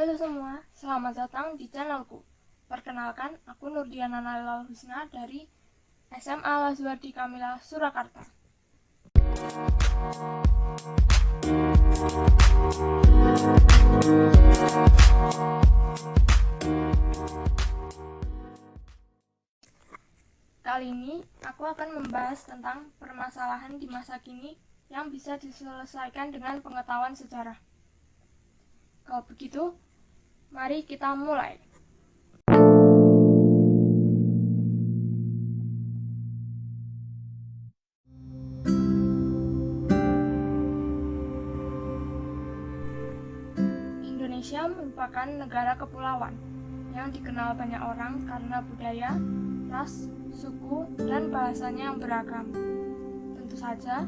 Halo semua, selamat datang di channelku. Perkenalkan, aku Nurdiana Nailal Husna dari SMA Lazuardi Kamila, Surakarta. Kali ini, aku akan membahas tentang permasalahan di masa kini yang bisa diselesaikan dengan pengetahuan sejarah. Kalau begitu, mari kita mulai. Indonesia merupakan negara kepulauan yang dikenal banyak orang karena budaya, ras, suku, dan bahasanya yang beragam. Tentu saja,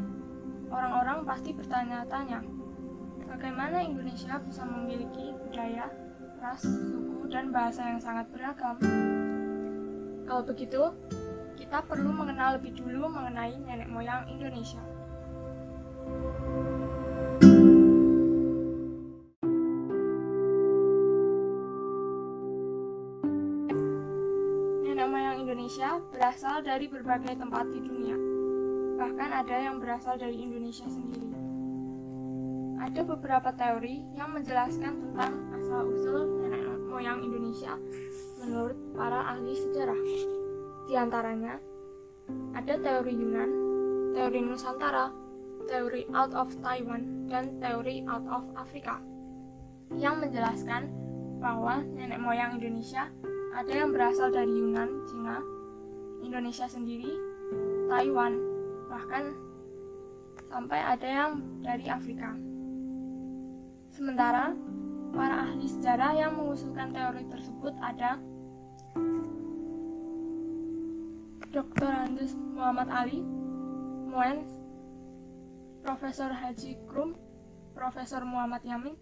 orang-orang pasti bertanya-tanya, bagaimana Indonesia bisa memiliki budaya, ras, suku, dan bahasa yang sangat beragam? Kalau begitu, kita perlu mengenal lebih dulu mengenai nenek moyang Indonesia. Nenek moyang Indonesia berasal dari berbagai tempat di dunia. Bahkan ada yang berasal dari Indonesia sendiri. Ada beberapa teori yang menjelaskan tentang asal-usul nenek moyang Indonesia menurut para ahli sejarah. Di antaranya, ada teori Yunan, teori Nusantara, teori out of Taiwan, dan teori out of Afrika yang menjelaskan bahwa nenek moyang Indonesia ada yang berasal dari Yunan, Cina, Indonesia sendiri, Taiwan, bahkan sampai ada yang dari Afrika. Sementara, para ahli sejarah yang mengusulkan teori tersebut ada Dr. Andes Muhammad Ali, Moens, Profesor Haji Krum, Profesor Muhammad Yamin,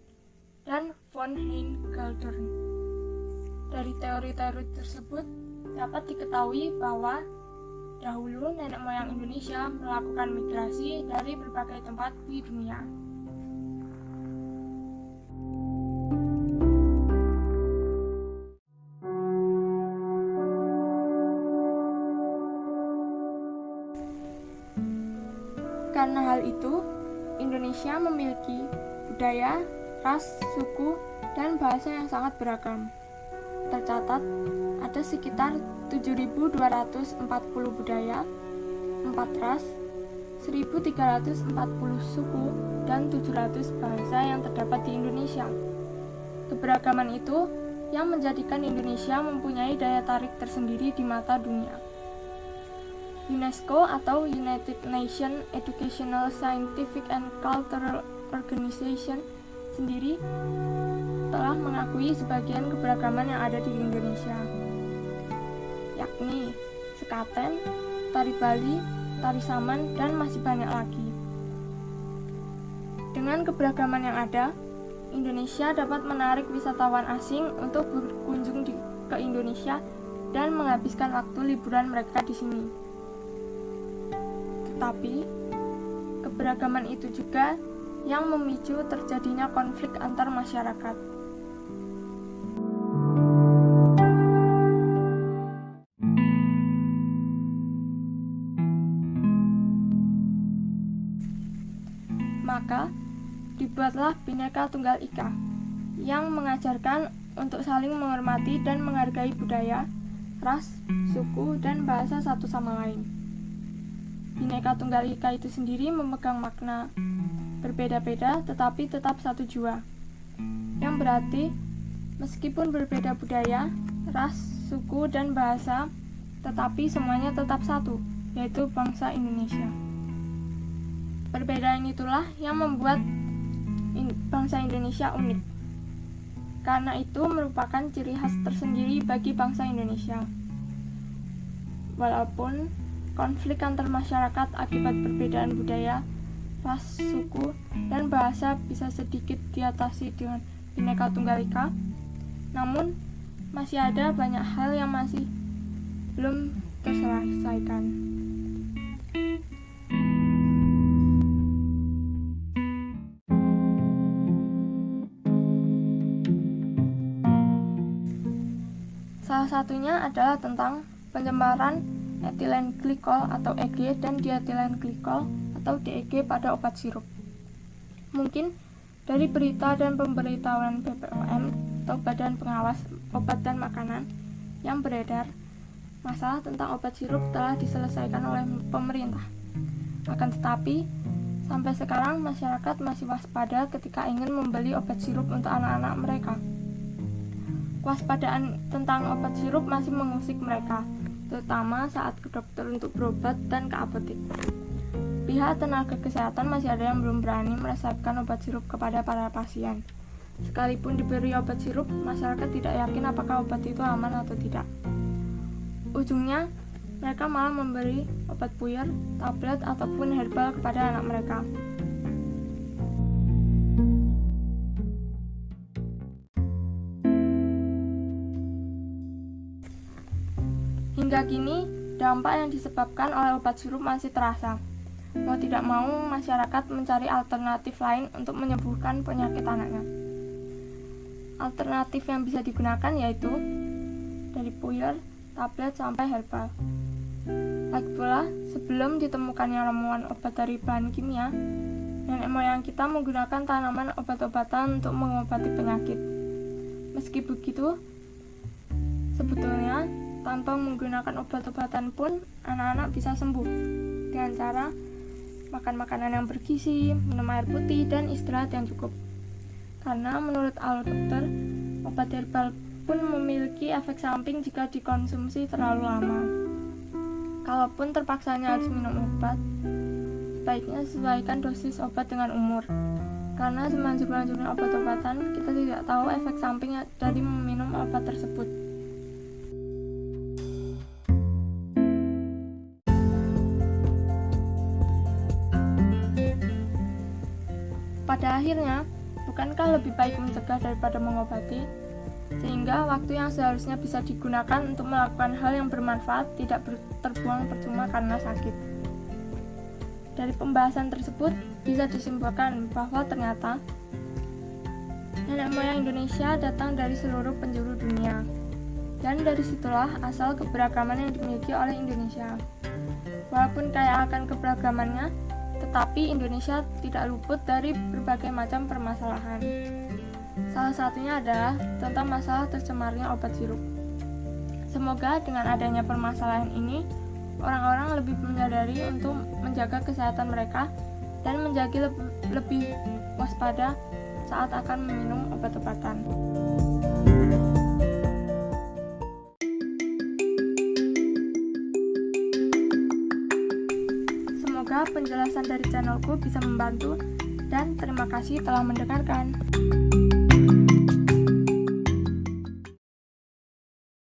dan von Hein-Galdern. Dari teori-teori tersebut dapat diketahui bahwa dahulu nenek moyang Indonesia melakukan migrasi dari berbagai tempat di dunia. Karena hal itu, Indonesia memiliki budaya, ras, suku, dan bahasa yang sangat beragam. Tercatat, ada sekitar 7.240 budaya, 4 ras, 1.340 suku, dan 700 bahasa yang terdapat di Indonesia. Keberagaman itu yang menjadikan Indonesia mempunyai daya tarik tersendiri di mata dunia. UNESCO atau United Nations Educational, Scientific, and Cultural Organization sendiri telah mengakui sebagian keberagaman yang ada di Indonesia, yakni sekaten, tari Bali, tari Saman, dan masih banyak lagi. Dengan keberagaman yang ada, Indonesia dapat menarik wisatawan asing untuk berkunjung ke Indonesia dan menghabiskan waktu liburan mereka di sini. Tetapi, keberagaman itu juga yang memicu terjadinya konflik antar masyarakat. Maka, dibuatlah Bhinneka Tunggal Ika yang mengajarkan untuk saling menghormati dan menghargai budaya, ras, suku, dan bahasa satu sama lain. Bhinneka Tunggal Ika itu sendiri memegang makna berbeda-beda tetapi tetap satu jua, yang berarti meskipun berbeda budaya, ras, suku, dan bahasa, tetapi semuanya tetap satu, yaitu bangsa Indonesia. Perbedaan itulah yang membuat bangsa Indonesia unik. Karena itu merupakan ciri khas tersendiri bagi bangsa Indonesia. Walaupun konflik antar masyarakat akibat perbedaan budaya, ras, suku, dan bahasa bisa sedikit diatasi dengan Bhinneka Tunggal Ika, namun masih ada banyak hal yang masih belum terselesaikan. Salah satunya adalah tentang pencemaran etilen glikol atau EG dan dietilen glikol atau DEG pada obat sirup. Mungkin dari berita dan pemberitahuan BPOM atau Badan Pengawas Obat dan Makanan yang beredar, masalah tentang obat sirup telah diselesaikan oleh pemerintah. Akan tetapi, sampai sekarang masyarakat masih waspada ketika ingin membeli obat sirup untuk anak-anak mereka. Kewaspadaan tentang obat sirup masih mengusik mereka, terutama saat ke dokter untuk berobat dan ke apotek. Pihak tenaga kesehatan masih ada yang belum berani meresepkan obat sirup kepada para pasien. Sekalipun diberi obat sirup, masyarakat tidak yakin apakah obat itu aman atau tidak. Ujungnya, mereka malah memberi obat puyer, tablet, ataupun herbal kepada anak mereka. Hingga kini, dampak yang disebabkan oleh obat sirup masih terasa. Mau tidak mau, masyarakat mencari alternatif lain untuk menyembuhkan penyakit anaknya. Alternatif yang bisa digunakan yaitu dari puyer, tablet, sampai herbal. Lagi pula, sebelum ditemukannya ramuan obat dari bahan kimia, nenek moyang kita menggunakan tanaman obat-obatan untuk mengobati penyakit. Meski begitu, sebetulnya tanpa menggunakan obat-obatan pun anak-anak bisa sembuh dengan cara makan makanan yang bergizi, minum air putih, dan istirahat yang cukup. Karena menurut ahli dokter, obat herbal pun memiliki efek samping jika dikonsumsi terlalu lama. Kalaupun terpaksanya harus minum obat, sebaiknya sesuaikan dosis obat dengan umur. Karena semanjur-manjurnya obat-obatan, kita tidak tahu efek samping dari meminum obat tersebut. Pada akhirnya, bukankah lebih baik mencegah daripada mengobati? Sehingga waktu yang seharusnya bisa digunakan untuk melakukan hal yang bermanfaat tidak terbuang percuma karena sakit. Dari pembahasan tersebut bisa disimpulkan bahwa ternyata nenek moyang Indonesia datang dari seluruh penjuru dunia, dan dari situlah asal keberagaman yang dimiliki oleh Indonesia. Walaupun kaya akan keberagamannya, tetapi Indonesia tidak luput dari berbagai macam permasalahan. Salah satunya adalah tentang masalah tercemarnya obat sirup. Semoga dengan adanya permasalahan ini, orang-orang lebih menyadari untuk menjaga kesehatan mereka dan menjadi lebih waspada saat akan meminum obat-obatan. Semoga penjelasan dari channelku bisa membantu, dan terima kasih telah mendengarkan.